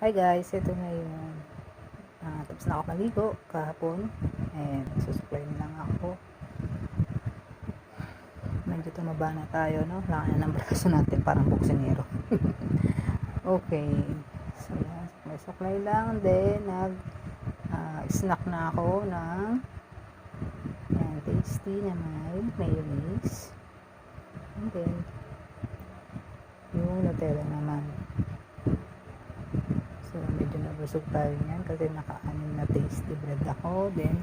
Hi guys, ito na yung tapos na ako maligo kahapon and susupply lang ako. Medyo tumaba na tayo, no? Laki na ng braso natin, parang buksinero. Okay, so yan, supply lang. Then snack na ako ng tasty na may mayonnaise, and then yung Nutella naman. So, medyo nabusog tayo niyan kasi naka-anim na tasty bread ako. Then,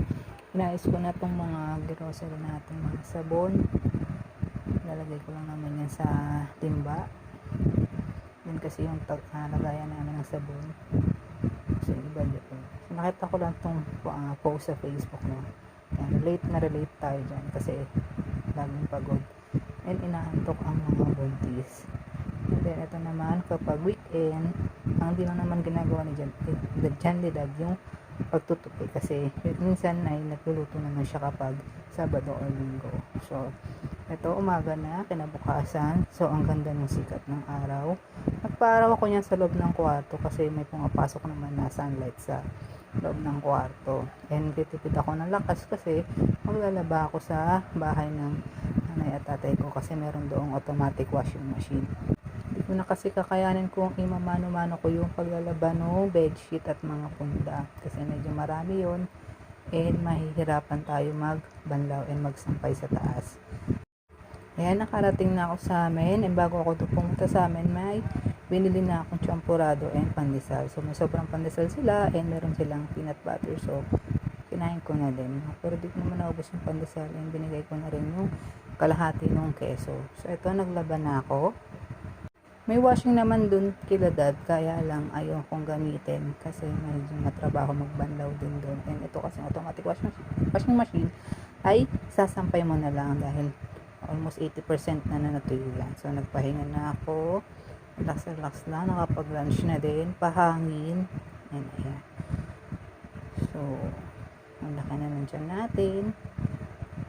inayos ko na tong mga grocery natin, mga sabon. Lalagay ko lang naman yan sa timba. Then, kasi yung lagayan namin ng sabon. So, iba dito. So, nakita ko lang tong post sa Facebook, no? Yan, relate tayo dyan kasi laging pagod. And, inaantok ang mga buntis. And then, ito naman, kapag weekend, ang di lang naman ginagawa ni Jandidag yung pagtutupi kasi minsan ay nagluluto naman siya kapag Sabado o Linggo. So, ito umaga na, kinabukasan. So, ang ganda ng sikat ng araw. Nagpaaraw ako niyan sa loob ng kwarto kasi may pumapasok naman na sunlight sa loob ng kwarto. And titipid ako ng lakas kasi maglalaba ako sa bahay ng nanay at tatay ko kasi meron doong automatic washing machine. Hindi ko na kasi kakayanin kung imamano-mano ko yung paglalaba ng bedsheet at mga punda kasi medyo marami yon and mahihirapan tayo magbanlaw and magsampay sa taas. Ayan, nakarating na ako sa amin and bago ako pumunta sa amin may binili na akong champurado and pandesal. So may sobrang pandesal sila and meron silang peanut butter, so kinain ko na din. Pero di ko naman naubos yung pandesal and binigay ko na rin yung kalahati ng keso. So ito, naglaban na ako. May washing naman dun kila dad, kaya lang ayaw kong gamitin kasi medyo matrabaho magbanlaw din dun. And ito kasi automatic washing machine ay sasampay mo na lang dahil almost 80% na natuyo yan. So nagpahinga na ako, relax lang, nakapag-lunch na din, pahangin, and ayan. So ang laki na ng tiyan natin.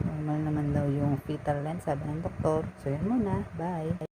Normal naman daw yung fetal length, sabi ng doktor. So yan muna, bye.